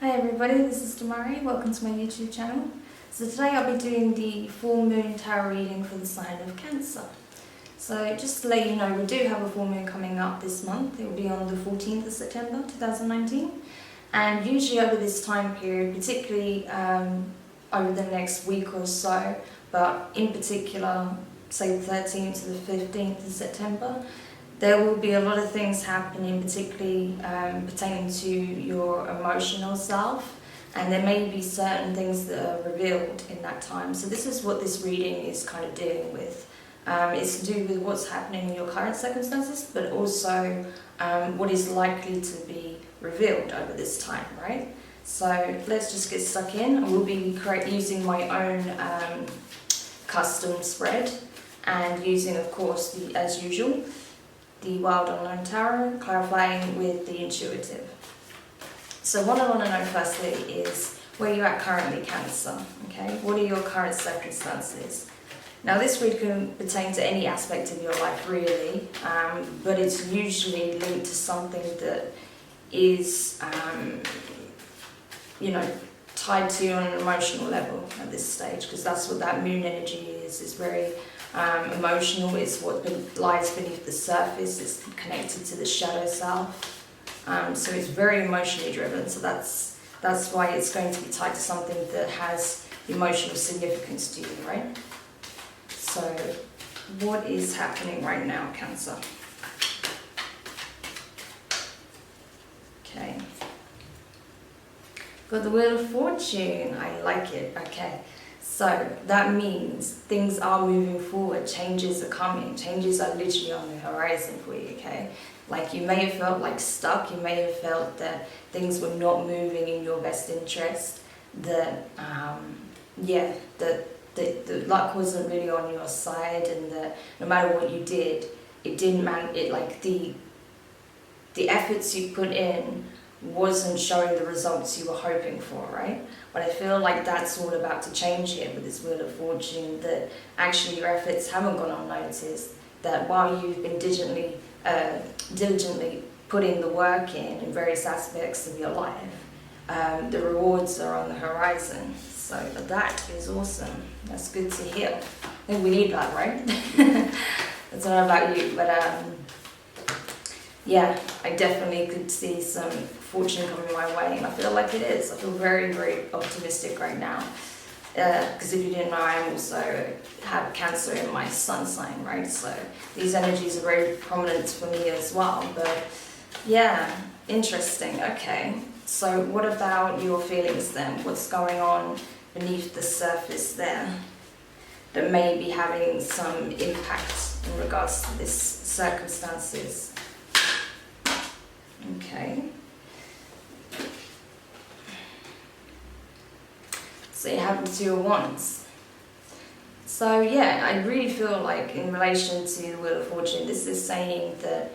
Hi everybody, this is Demari. Welcome to my YouTube channel. So today I'll be doing the full moon tarot reading for the sign of Cancer. So just to let you know, we do have a full moon coming up this month. It will be on the 14th of September 2019. And usually over this time period, particularly over the next week or so, but in particular, say the 13th to the 15th of September, there will be a lot of things happening, particularly pertaining to your emotional self, and there may be certain things that are revealed in that time. So this is what this reading is kind of dealing with. It's to do with what's happening in your current circumstances, but also what is likely to be revealed over this time, right? So let's just get stuck in. I will be using my own custom spread, and using, of course, as usual, the Wild Unknown Tarot, clarifying with the intuitive. So what I want to know firstly is where you're at currently, Cancer. Okay, what are your current circumstances? Now this read can pertain to any aspect of your life really, but it's usually linked to something that is, tied to you on an emotional level at this stage, because that's what that moon energy is. It's very emotional. It's what lies beneath the surface. It's connected to the shadow self. So it's very emotionally driven. So that's why it's going to be tied to something that has emotional significance to you, right? So what is happening right now, Cancer? Okay. Got the Wheel of Fortune. I like it. Okay. So that means things are moving forward, changes are coming, changes are literally on the horizon for you, okay? Like you may have felt like stuck, you may have felt that things were not moving in your best interest, that, the luck wasn't really on your side, and that no matter what you did, it didn't matter, the efforts you put in wasn't showing the results you were hoping for, right? But I feel like that's all about to change here with this Wheel of Fortune, that actually your efforts haven't gone unnoticed, that while you've been diligently putting the work in various aspects of your life, the rewards are on the horizon. So that is awesome. That's good to hear. I think we need that, right? I don't know about you, but yeah, I definitely could see some fortune coming my way, and I feel like it is. I feel very, very optimistic right now. Because if you didn't know, I also have Cancer in my sun sign, right? So these energies are very prominent for me as well. But yeah, interesting. Okay, so what about your feelings then? What's going on beneath the surface there that may be having some impact in regards to this circumstances? Okay. So you have the Two of Wands. So yeah, I really feel like in relation to the Wheel of Fortune, this is saying that,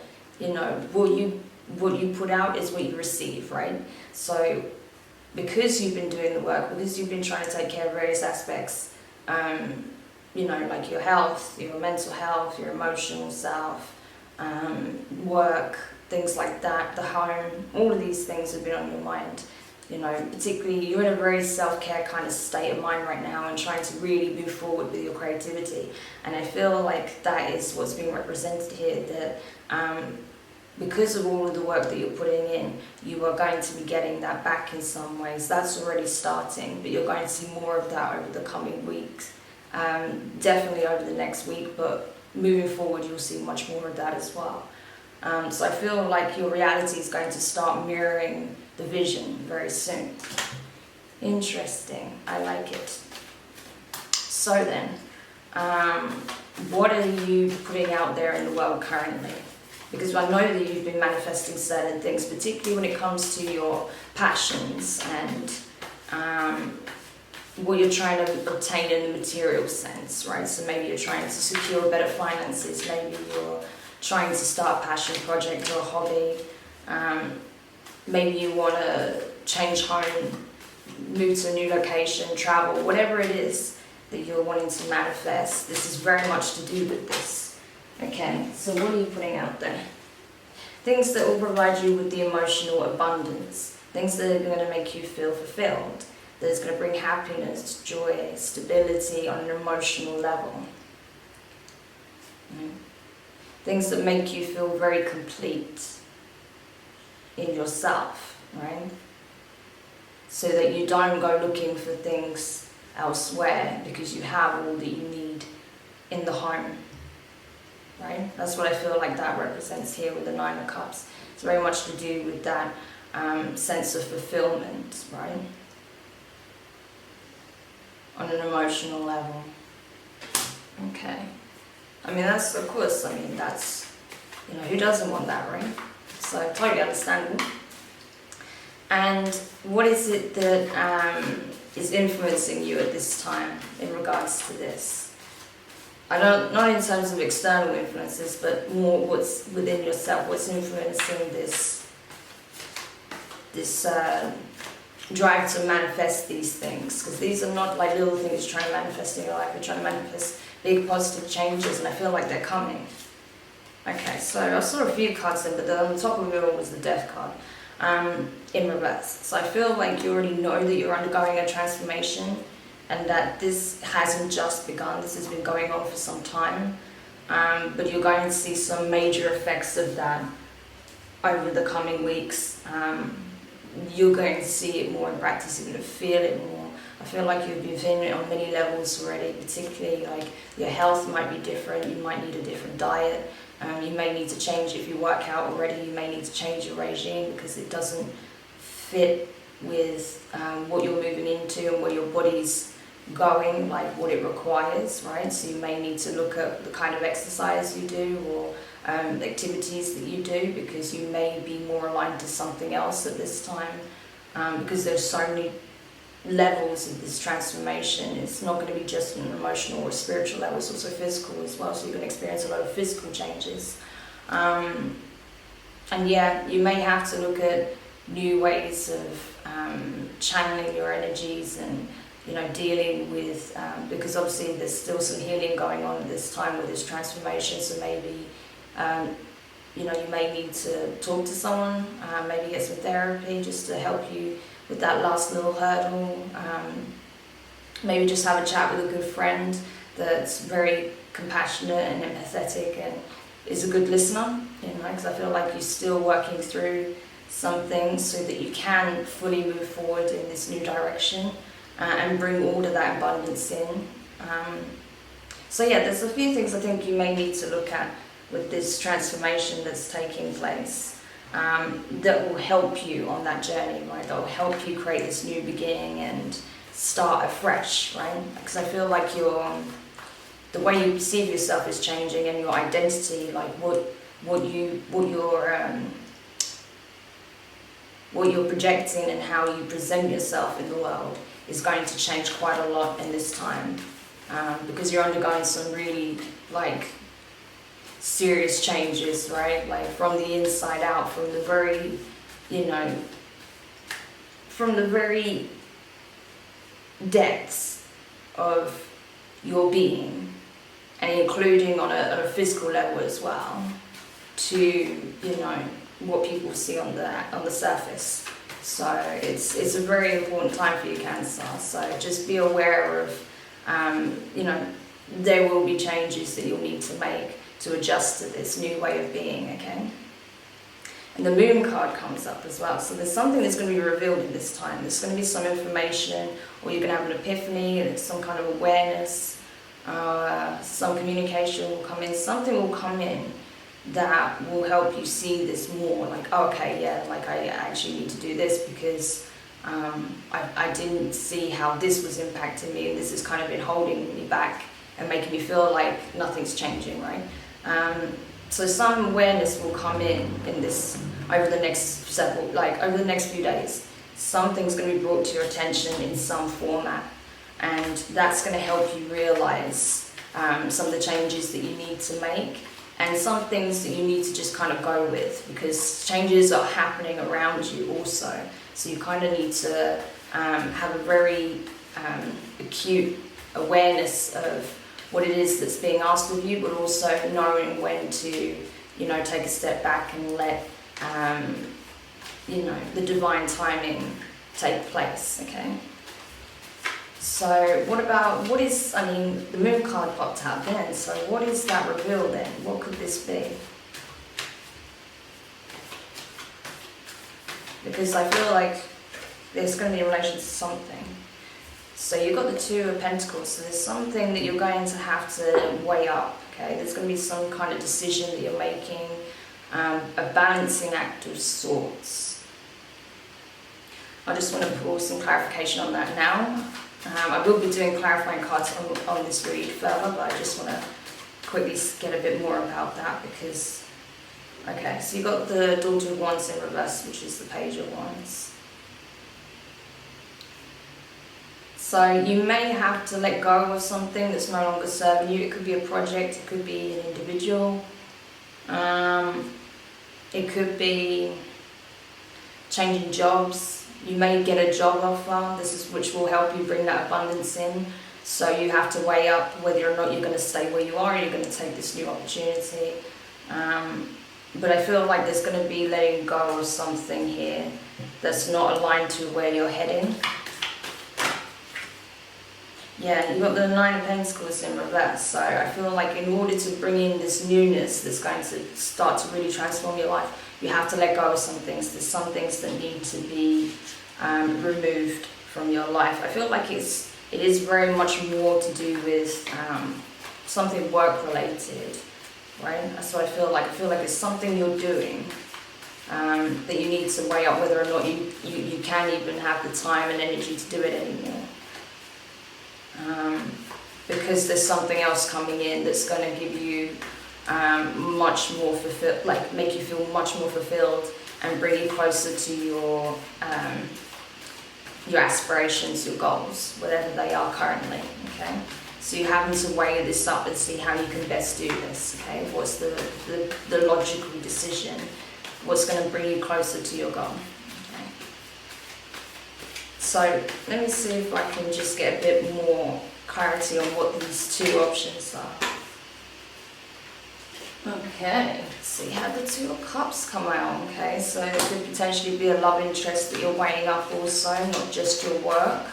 what you put out is what you receive, right? So because you've been doing the work, because you've been trying to take care of various aspects, like your health, your mental health, your emotional self, work, things like that, the home, all of these things have been on your mind. Particularly you're in a very self-care kind of state of mind right now and trying to really move forward with your creativity. And I feel like that is what's being represented here, that because of all of the work that you're putting in, you are going to be getting that back in some ways. That's already starting, but you're going to see more of that over the coming weeks. Definitely over the next week, but moving forward you'll see much more of that as well. So I feel like your reality is going to start mirroring the vision very soon. Interesting. I like it. So then, what are you putting out there in the world currently? Because I know that you've been manifesting certain things, particularly when it comes to your passions and what you're trying to obtain in the material sense, right? So maybe you're trying to secure better finances, maybe you're trying to start a passion project or a hobby, maybe you want to change home, move to a new location, travel, whatever it is that you're wanting to manifest. This is very much to do with this. Okay, so what are you putting out there? Things that will provide you with the emotional abundance things that are going to make you feel fulfilled, that is going to bring happiness, joy, stability on an emotional level. Things that make you feel very complete in yourself, right? So that you don't go looking for things elsewhere because you have all that you need in the home, right? That's what I feel like that represents here with the Nine of Cups. It's very much to do with that sense of fulfillment, right? On an emotional level. Okay. I mean, that's, of course, I mean, that's, you know, who doesn't want that, right? So, totally understandable. And what is it that is influencing you at this time in regards to this? I don't, not in terms of external influences, but more what's within yourself, what's influencing this drive to manifest these things. Because these are not like little things you're trying to manifest in your life, you're trying to manifest big positive changes, and I feel like they're coming. Okay, so I saw a few cards then, but on the top of it all was the Death card in reverse. So I feel like you already know that you're undergoing a transformation and that this hasn't just begun, this has been going on for some time, but you're going to see some major effects of that over the coming weeks. You're going to see it more in practice, you're going to feel it more. I feel like you've been feeling it on many levels already, particularly like your health might be different, you might need a different diet. You may need to change, if you work out already, you may need to change your regime because it doesn't fit with what you're moving into and where your body's going, like what it requires, right? So you may need to look at the kind of exercise you do or the activities that you do, because you may be more aligned to something else at this time, because there's so many levels of this transformation. It's not going to be just an emotional or spiritual level, it's also physical as well, so you're going to experience a lot of physical changes. And yeah, you may have to look at new ways of channeling your energies and, you know, dealing with, because obviously there's still some healing going on at this time with this transformation, so maybe you know, you may need to talk to someone, maybe get some therapy just to help you with that last little hurdle. Maybe just have a chat with a good friend that's very compassionate and empathetic and is a good listener, you know, because I feel like you're still working through some things so that you can fully move forward in this new direction and bring all of that abundance in. So yeah, there's a few things I think you may need to look at with this transformation that's taking place. That will help you on that journey, right? That will help you create this new beginning and start afresh, right? Because I feel like the way you perceive yourself is changing, and your identity, like what you're projecting and how you present yourself in the world is going to change quite a lot in this time, because you're undergoing some really like serious changes, right? Like from the inside out, from the very, you know, from the very depths of your being, and including on a physical level as well, to, you know, what people see on the surface. So it's a very important time for you, Cancer. So just be aware of, you know, there will be changes that you'll need to make to adjust to this new way of being, okay? And the Moon card comes up as well. So there's something that's going to be revealed in this time. There's going to be some information, or you're going to have an epiphany, and some kind of awareness, some communication will come in, something will come in that will help you see this more, like, okay, yeah, like I actually need to do this because I didn't see how this was impacting me, and this has kind of been holding me back and making me feel like nothing's changing, right? So some awareness will come in this over the next over the next few days. Something's going to be brought to your attention in some format, and that's going to help you realize some of the changes that you need to make, and some things that you need to just kind of go with, because changes are happening around you also. So you kind of need to have a very acute awareness of what it is that's being asked of you, but also knowing when to, you know, take a step back and let the divine timing take place, okay? So the moon card popped out then, so what is that reveal then? What could this be? Because I feel like there's going to be a relation to something. So you've got the Two of Pentacles, so there's something that you're going to have to weigh up, okay? There's going to be some kind of decision that you're making, a balancing act of sorts. I just want to pull some clarification on that now. I will be doing clarifying cards on this read further, but I just want to quickly get a bit more about that because, okay, so you've got the Daughter of Wands in reverse, which is the Page of Wands. So you may have to let go of something that's no longer serving you. It could be a project, it could be an individual, it could be changing jobs. You may get a job offer, which will help you bring that abundance in. So you have to weigh up whether or not you're going to stay where you are or you're going to take this new opportunity. But I feel like there's going to be letting go of something here that's not aligned to where you're heading. Yeah, you've got the Nine of Pentacles in reverse, so I feel like in order to bring in this newness that's going to start to really transform your life, you have to let go of some things. There's some things that need to be removed from your life. I feel like it is very much more to do with something work-related, right? That's what I feel like. I feel like it's something you're doing that you need to weigh up whether or not you can even have the time and energy to do it anymore. Because there's something else coming in that's going to give you much more fulfilled, like make you feel much more fulfilled and bring you closer to your aspirations, your goals, whatever they are currently, okay? So you're having to weigh this up and see how you can best do this, okay? What's the logical decision? What's going to bring you closer to your goal? So let me see if I can just get a bit more clarity on what these two options are. Okay, so you have the Two of Cups come out, okay? So it could potentially be a love interest that you're weighing up also, not just your work.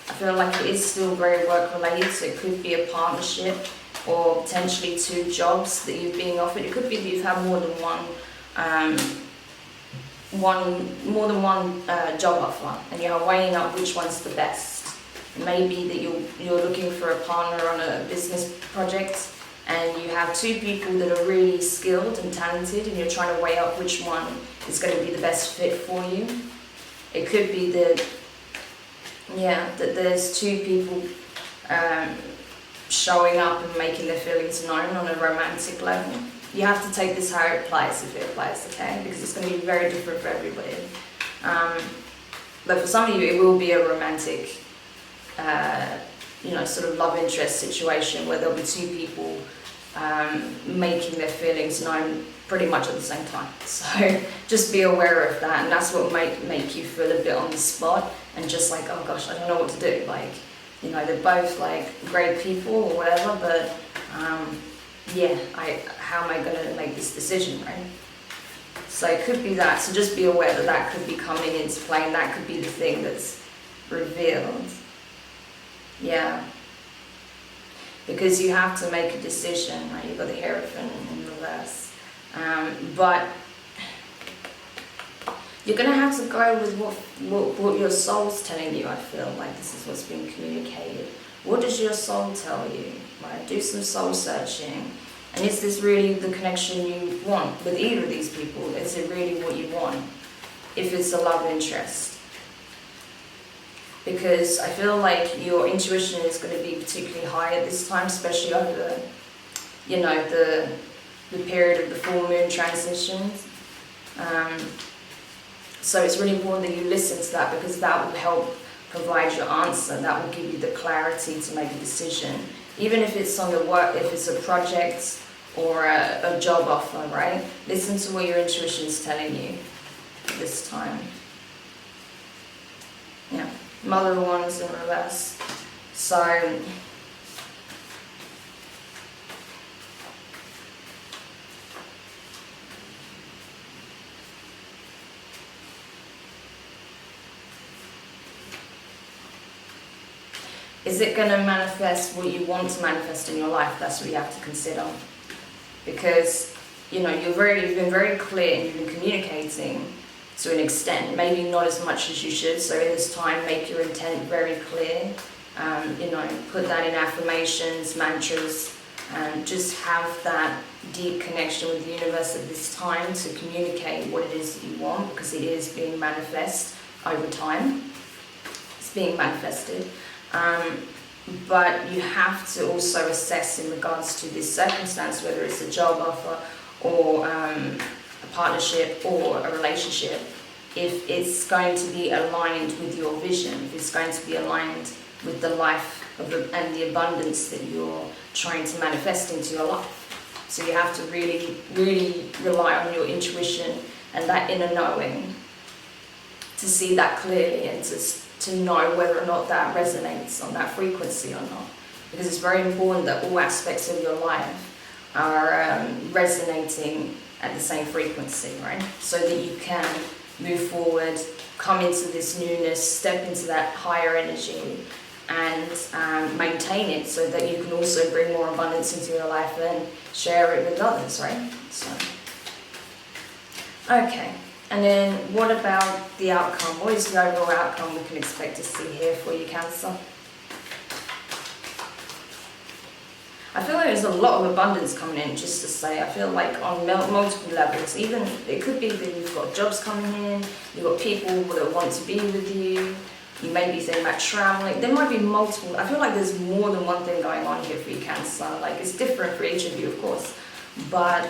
I feel like it is still very work related, so it could be a partnership or potentially two jobs that you're being offered. It could be that you've had more than one job offer and you're weighing up which one's the best. It may be that you're looking for a partner on a business project and you have two people that are really skilled and talented and you're trying to weigh up which one is going to be the best fit for you. It could be that there's two people showing up and making their feelings known on a romantic level. You have to take this how it applies, if it applies, okay? Because it's going to be very different for everybody. But for some of you, it will be a romantic, sort of love interest situation where there'll be two people making their feelings known pretty much at the same time. So just be aware of that, and that's what might make you feel a bit on the spot and just like, oh gosh, I don't know what to do. Like, they're both like great people or whatever, but how am I going to make this decision, right? So it could be that. So just be aware that that could be coming into play, and that could be the thing that's revealed. Yeah. Because you have to make a decision, right? You've got the Hierophant in reverse. But you're going to have to go with what your soul's telling you, I feel like this is what's being communicated. What does your soul tell you, right? Do some soul searching. And is this really the connection you want with either of these people? Is it really what you want? If it's a love interest. Because I feel like your intuition is going to be particularly high at this time, especially over the period of the full moon transitions. So it's really important that you listen to that, because that will help provide your answer. That will give you the clarity to make a decision. Even if it's on the work, if it's a project or a job offer, right? Listen to what your intuition is telling you this time. Yeah, Mother of Wands in reverse. So is it going to manifest what you want to manifest in your life? That's what you have to consider. Because, you know, you've been very clear and you've been communicating to an extent, maybe not as much as you should. So in this time, make your intent very clear. You know, put that in affirmations, mantras, and just have that deep connection with the universe at this time to communicate what it is that you want, because it is being manifest over time. It's being manifested. But you have to also assess in regards to this circumstance, whether it's a job offer or a partnership or a relationship, if it's going to be aligned with your vision, if it's going to be aligned with the life and the abundance that you're trying to manifest into your life. So you have to really, really rely on your intuition and that inner knowing to see that clearly and to know whether or not that resonates on that frequency or not. Because it's very important that all aspects of your life are resonating at the same frequency, right? So that you can move forward, come into this newness, step into that higher energy, and maintain it, so that you can also bring more abundance into your life and share it with others, right? So, okay, and then what about the outcome? What is the overall outcome we can expect to see here for you, Cancer? I feel like there's a lot of abundance coming in, just to say. I feel like on multiple levels. Even it could be that you've got jobs coming in, you've got people that want to be with you, you may be thinking about traveling. There might be multiple. I feel like there's more than one thing going on here for you, Cancer. Like, it's different for each of you, of course. But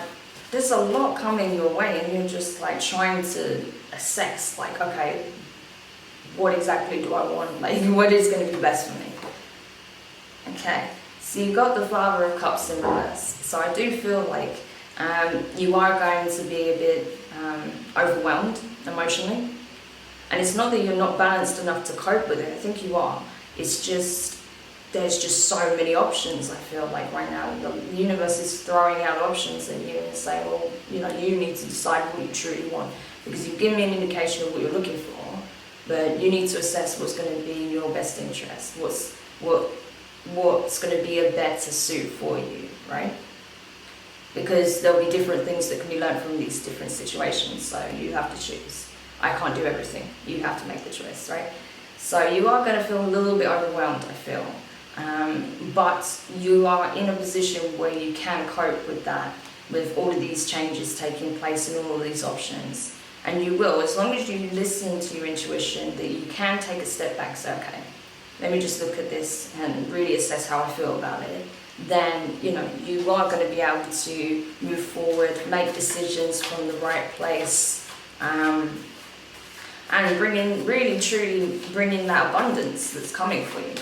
there's a lot coming your way, and you're just like trying to assess, like, okay, what exactly do I want? Like, what is going to be best for me? Okay. So you've got the Father of Cups in reverse. So I do feel like you are going to be a bit overwhelmed emotionally. And it's not that you're not balanced enough to cope with it. I think you are. It's just, there's just so many options, I feel like right now. The universe is throwing out options at you and saying, well, you know, you need to decide what you truly want. Because you've given me an indication of what you're looking for, but you need to assess what's going to be in your best interest. What's going to be a better suit for you, right? Because there'll be different things that can be learned from these different situations, so you have to choose. I can't do everything. You have to make the choice, right? So you are going to feel a little bit overwhelmed, I feel. But you are in a position where you can cope with that, with all of these changes taking place and all of these options. And you will, as long as you listen to your intuition, that you can take a step back and say, okay, let me just look at this and really assess how I feel about it. Then, you know, you are going to be able to move forward, make decisions from the right place, and truly bring in that abundance that's coming for you.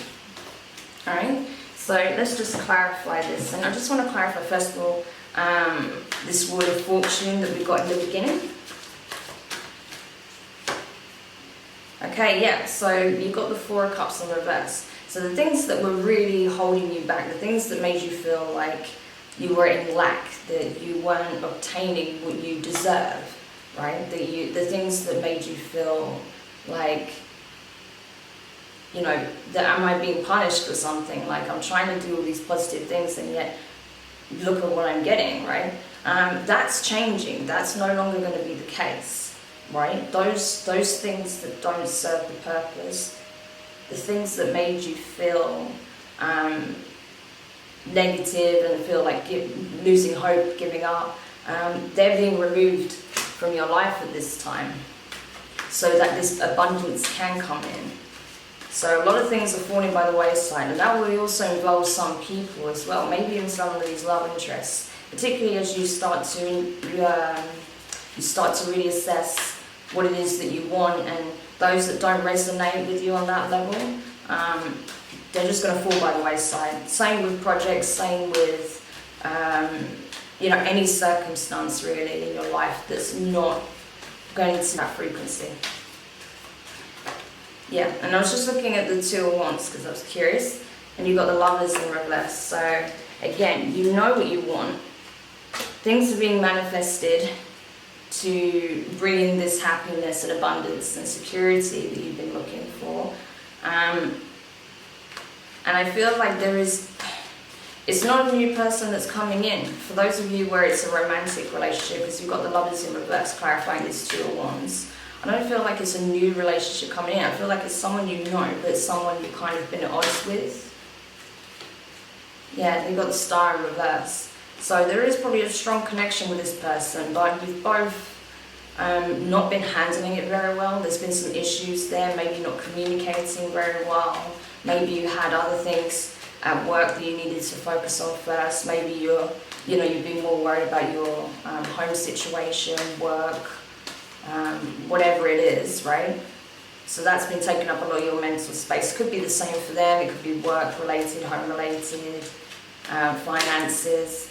Alright, so let's just clarify this. And I just want to clarify, first of all, this Wheel of Fortune that we got in the beginning. Okay, yeah, so you got the Four of Cups in reverse. So the things that were really holding you back, the things that made you feel like you were in lack, that you weren't obtaining what you deserve, right? The things that made you feel like, you know, that am I being punished for something? Like, I'm trying to do all these positive things and yet look at what I'm getting, right? That's changing. That's no longer going to be the case, right? Those things that don't serve the purpose, the things that made you feel negative and feel like losing hope, giving up, they're being removed from your life at this time so that this abundance can come in. So a lot of things are falling by the wayside, and that will also involve some people as well, maybe even some of these love interests, particularly as you start to really assess what it is that you want, and those that don't resonate with you on that level, they're just going to fall by the wayside. Same with projects, same with you know, any circumstance really in your life that's not going to that frequency. Yeah, and I was just looking at the Two of Wands because I was curious, and you've got the Lovers in reverse. So again, you know what you want. Things are being manifested to bring in this happiness and abundance and security that you've been looking for. And I feel like it's not a new person that's coming in. For those of you where it's a romantic relationship, because you've got the Lovers in reverse clarifying this Two of Wands, I don't feel like it's a new relationship coming in. I feel like it's someone you know, but it's someone you've kind of been at odds with. Yeah, you've got the Star in reverse. So there is probably a strong connection with this person, but you've both not been handling it very well. There's been some issues there, maybe not communicating very well. Maybe you had other things at work that you needed to focus on first. Maybe you've been more worried about your home situation, work, whatever it is, right? So that's been taking up a lot of your mental space. Could be the same for them. It could be work related, home related, finances.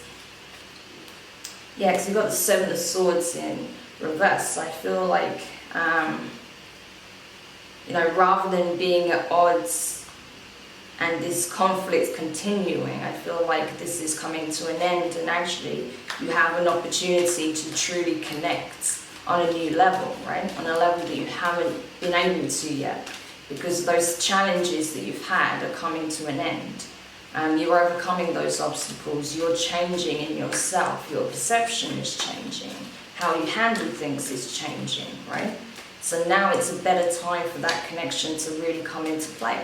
Yeah, because you've got the Seven of Swords in reverse. So I feel like, rather than being at odds and this conflict continuing, I feel like this is coming to an end, and actually you have an opportunity to truly connect on a new level, right? On a level that you haven't been able to yet, because those challenges that you've had are coming to an end. You're overcoming those obstacles, you're changing in yourself, your perception is changing, how you handle things is changing, right? So now it's a better time for that connection to really come into play.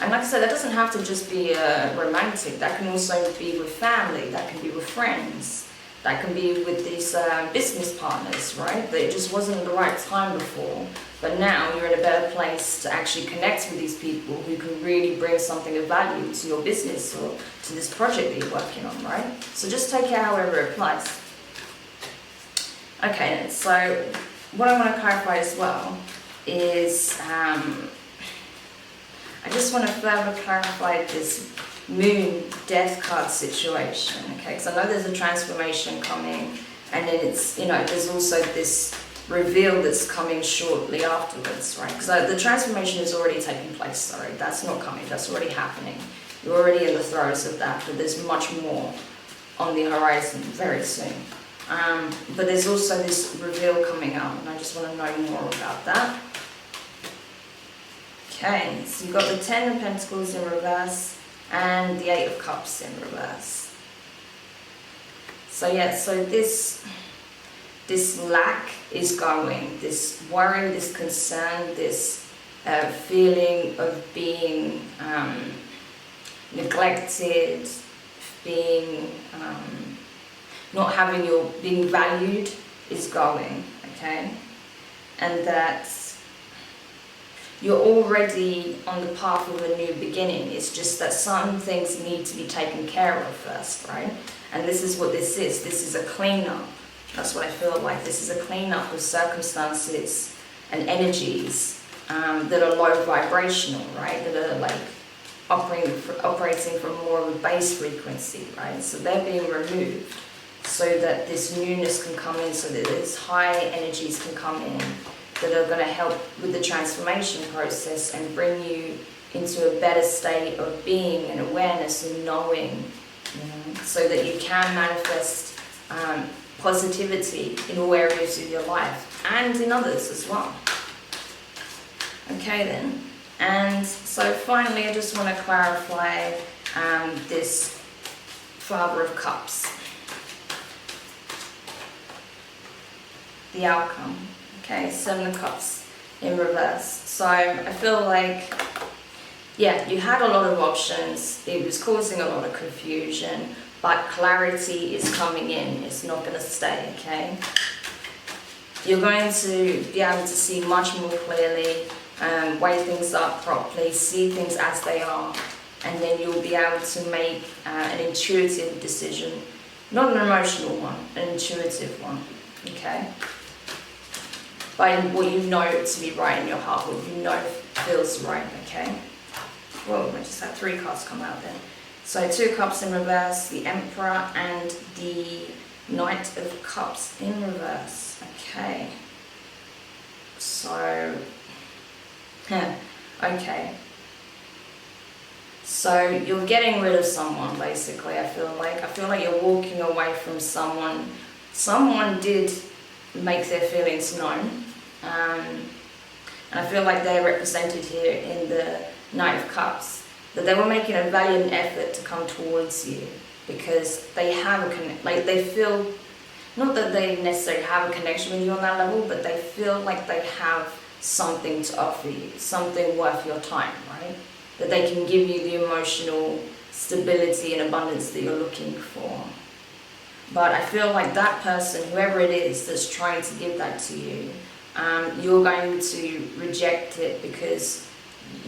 And like I said, that doesn't have to just be romantic. That can also be with family, that can be with friends, that can be with these business partners, right? That it just wasn't the right time before, but now you're in a better place to actually connect with these people who can really bring something of value to your business or to this project that you're working on, right? So just take it however it applies. Okay, so what I want to clarify as well is I just want to further clarify this Moon Death card situation, okay? Because I know there's a transformation coming, and then it's, there's also this reveal that's coming shortly afterwards, right? Because the transformation is already taking place, sorry, that's not coming, that's already happening. You're already in the throes of that, but there's much more on the horizon very soon. But there's also this reveal coming up, and I just want to know more about that. Okay, so you've got the Ten of Pentacles in reverse and the Eight of Cups in reverse. So yeah, so this lack is going, this worry, this concern, this feeling of being neglected, being not having being valued is going, okay? And that you're already on the path of a new beginning. It's just that some things need to be taken care of first, right? And this is what this is. This is a cleanup. That's what I feel like. This is a cleanup of circumstances and energies that are low vibrational, right? That are like operating from more of a base frequency, right? So they're being removed so that this newness can come in, so that these high energies can come in, that are going to help with the transformation process and bring you into a better state of being and awareness and knowing, so that you can manifest positivity in all areas of your life and in others as well. Okay then, and so finally I just want to clarify this Father of Cups, the outcome. Okay, Seven of Cups in reverse. So I feel like, yeah, you had a lot of options. It was causing a lot of confusion, but clarity is coming in. It's not going to stay, okay? You're going to be able to see much more clearly, weigh things up properly, see things as they are, and then you'll be able to make an intuitive decision, not an emotional one, an intuitive one, okay? By what you know to be right in your heart, what you know feels right, okay? Whoa, I just had 3 cards come out then. So 2 cups in reverse, the Emperor, and the Knight of Cups in reverse. Okay. So, okay. So you're getting rid of someone, basically, I feel like. I feel like you're walking away from someone. Someone did make their feelings known. And I feel like they're represented here in the Knight of Cups. that they were making a valiant effort to come towards you because they have they feel, not that they necessarily have a connection with you on that level, but they feel like they have something to offer you, something worth your time, right? That they can give you the emotional stability and abundance that you're looking for. But I feel like that person, whoever it is that's trying to give that to you, you're going to reject it because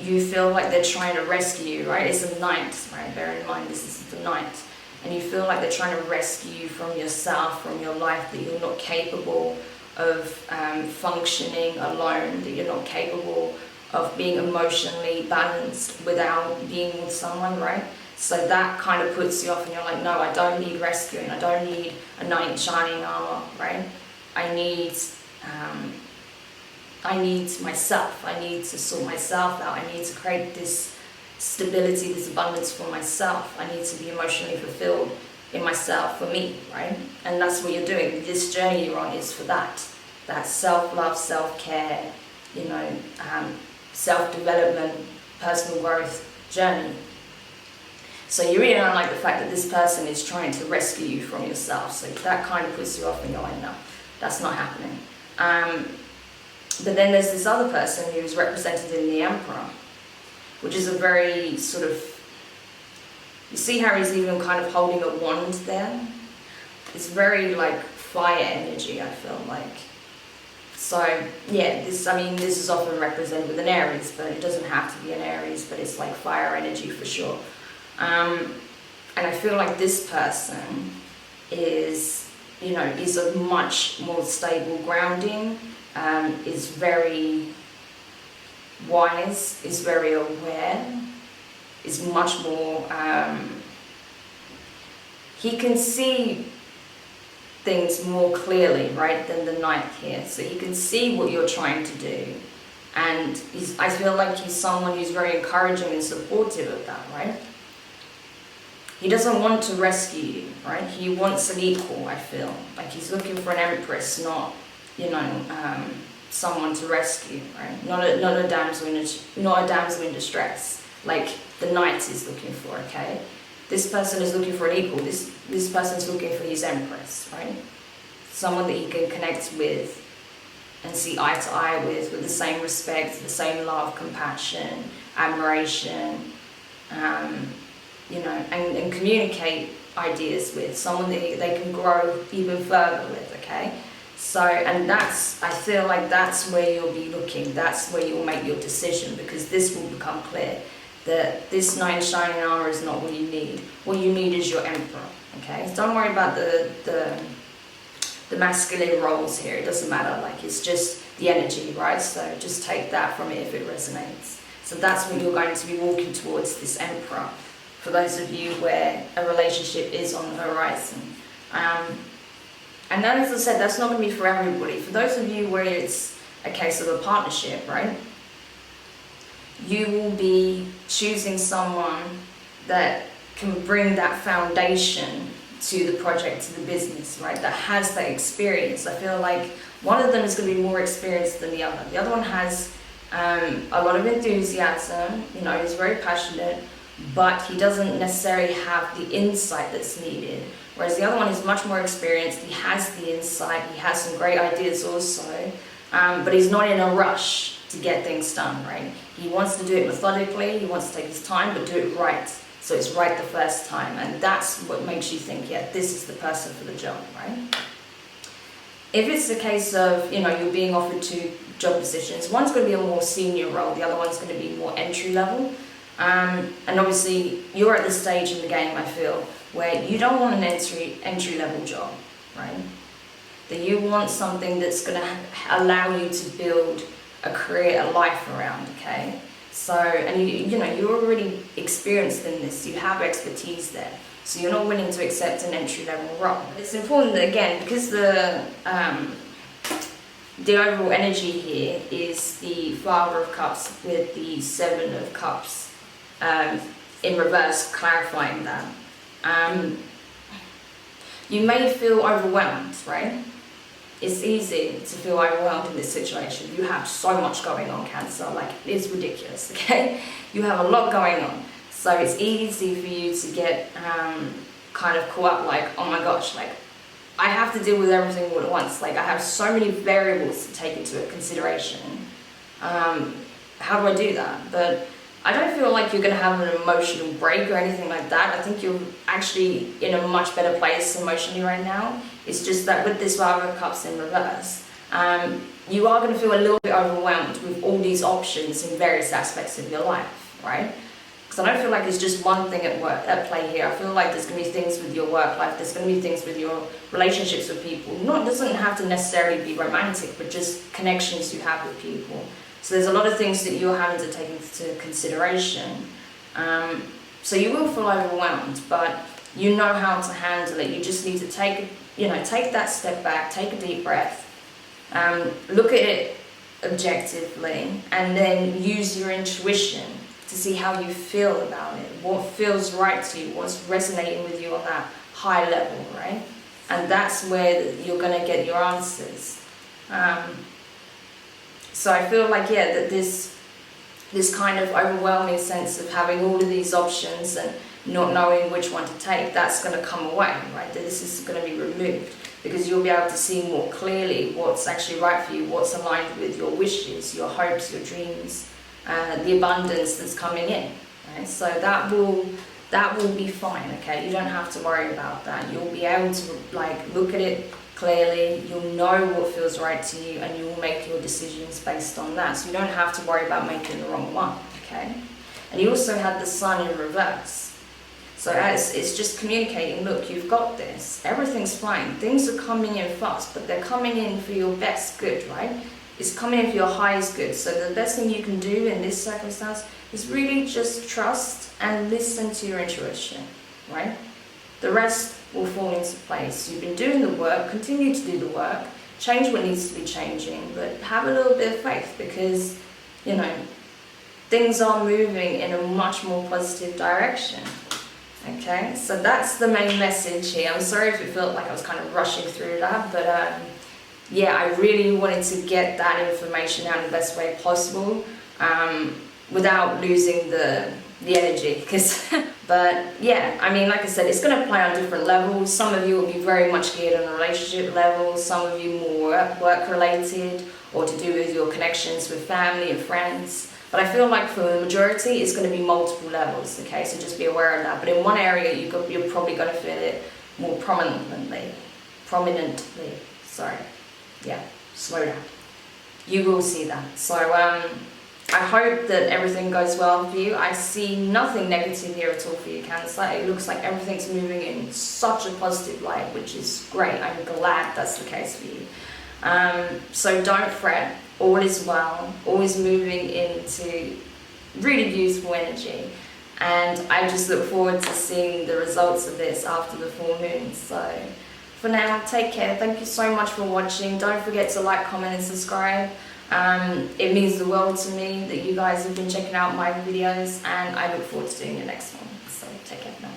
you feel like they're trying to rescue you, right? It's a knight, right? Bear in mind, this is the knight. And you feel like they're trying to rescue you from yourself, from your life, that you're not capable of functioning alone, that you're not capable of being emotionally balanced without being with someone, right? So that kind of puts you off and you're like, no, I don't need rescuing, I don't need a knight in shining armor, right? I need myself, I need to sort myself out, I need to create this stability, this abundance for myself, I need to be emotionally fulfilled in myself, for me, right? And that's what you're doing. This journey you're on is for that self-love, self-care, self-development, personal growth journey. So you really don't like the fact that this person is trying to rescue you from yourself. So that kind of puts you off and you're like, no, that's not happening. But then there's this other person who's represented in the Emperor, which is a very sort of, you see how he's even kind of holding a wand there? It's very like fire energy, I feel like. So yeah, this is often represented with an Aries, but it doesn't have to be an Aries, but it's like fire energy for sure. And I feel like this person is a much more stable grounding, is very wise, is very aware, is much more, he can see things more clearly, right, than the knight here. So he can see what you're trying to do. And I feel like he's someone who's very encouraging and supportive of that, right? He doesn't want to rescue you, right? He wants an equal, I feel. Like he's looking for an empress, not, someone to rescue, right? Not a damsel in distress, like the knight is looking for, okay? This person is looking for an equal. This person's looking for his empress, right? Someone that he can connect with and see eye to eye with the same respect, the same love, compassion, admiration, and communicate ideas with, someone that they can grow even further with, okay? So, and I feel like that's where you'll be looking, that's where you'll make your decision, because this will become clear that this knight in shining armor is not what you need. What you need is your emperor, okay? So don't worry about the masculine roles here, it doesn't matter, like it's just the energy, right? So just take that from it if it resonates. So that's what you're going to be walking towards, this emperor, for those of you where a relationship is on the horizon. And then, as I said, that's not going to be for everybody. For those of you where it's a case of a partnership, right? You will be choosing someone that can bring that foundation to the project, to the business, right? That has that experience. I feel like one of them is going to be more experienced than the other. The other one has a lot of enthusiasm, he's very passionate, but he doesn't necessarily have the insight that's needed. Whereas the other one is much more experienced, he has the insight, he has some great ideas also, but he's not in a rush to get things done, right? He wants to do it methodically, he wants to take his time, but do it right. So it's right the first time, and that's what makes you think, yeah, this is the person for the job, right? If it's the case of, you're being offered two job positions, one's going to be a more senior role, the other one's going to be more entry level. And obviously, you're at the stage in the game, I feel, where you don't want an entry level job, right? That you want something that's going to allow you to build a career, a life around, okay? So, and you're already experienced in this, you have expertise there, so you're not willing to accept an entry level role. It's important that, again, because the overall energy here is the Father of Cups with the Seven of Cups in reverse, clarifying that. You may feel overwhelmed, right? It's easy to feel overwhelmed in this situation. You have so much going on, Cancer, like it's ridiculous, okay? You have a lot going on. So it's easy for you to get kind of caught up like, oh my gosh, like I have to deal with everything all at once. Like I have so many variables to take into consideration. How do I do that? But I don't feel like you're going to have an emotional break or anything like that. I think you're actually in a much better place emotionally right now. It's just that with this Five of Cups in reverse, you are going to feel a little bit overwhelmed with all these options in various aspects of your life, right? Because I don't feel like it's just one thing at play here. I feel like there's going to be things with your work life, there's going to be things with your relationships with people. It doesn't have to necessarily be romantic, but just connections you have with people. So there's a lot of things that you're having to take into consideration. So you will feel overwhelmed, but you know how to handle it. You just need to take that step back, take a deep breath, look at it objectively, and then use your intuition to see how you feel about it, what feels right to you, what's resonating with you on that high level, right? And that's where you're going to get your answers. So I feel like, yeah, that this kind of overwhelming sense of having all of these options and not knowing which one to take, that's going to come away, right? This is going to be removed, because you'll be able to see more clearly what's actually right for you, what's aligned with your wishes, your hopes, your dreams, the abundance that's coming in, right? So that will be fine, okay? You don't have to worry about that. You'll be able to like look at it clearly, you'll know what feels right to you, and you will make your decisions based on that. So you don't have to worry about making the wrong one, okay? And you also had the Sun in reverse. So it's just communicating, look, you've got this, everything's fine, things are coming in fast, but they're coming in for your best good, right? It's coming in for your highest good. So the best thing you can do in this circumstance is really just trust and listen to your intuition, right? The rest will fall into place. You've been doing the work, continue to do the work, change what needs to be changing, but have a little bit of faith, because, you know, things are moving in a much more positive direction. Okay, so that's the main message here. I'm sorry if it felt like I was kind of rushing through that, but yeah, I really wanted to get that information out in the best way possible, without losing the energy, because but yeah, I mean, like I said, it's going to play on different levels. Some of you will be very much geared on a relationship level, some of you more work related or to do with your connections with family and friends. But I feel like for the majority, it's going to be multiple levels, okay? So just be aware of that. But in one area, you're probably going to feel it more prominently. Sorry. Yeah, slow down. You will see that. So I hope that everything goes well for you. I see nothing negative here at all for you, Cancer. It looks like everything's moving in such a positive light, which is great. I'm glad that's the case for you. So don't fret. All is well, always moving into really beautiful energy, and I just look forward to seeing the results of this after the full moon. So for now, take care. Thank you so much for watching. Don't forget to like, comment and subscribe. It means the world to me that you guys have been checking out my videos, and I look forward to doing the next one. So take care now.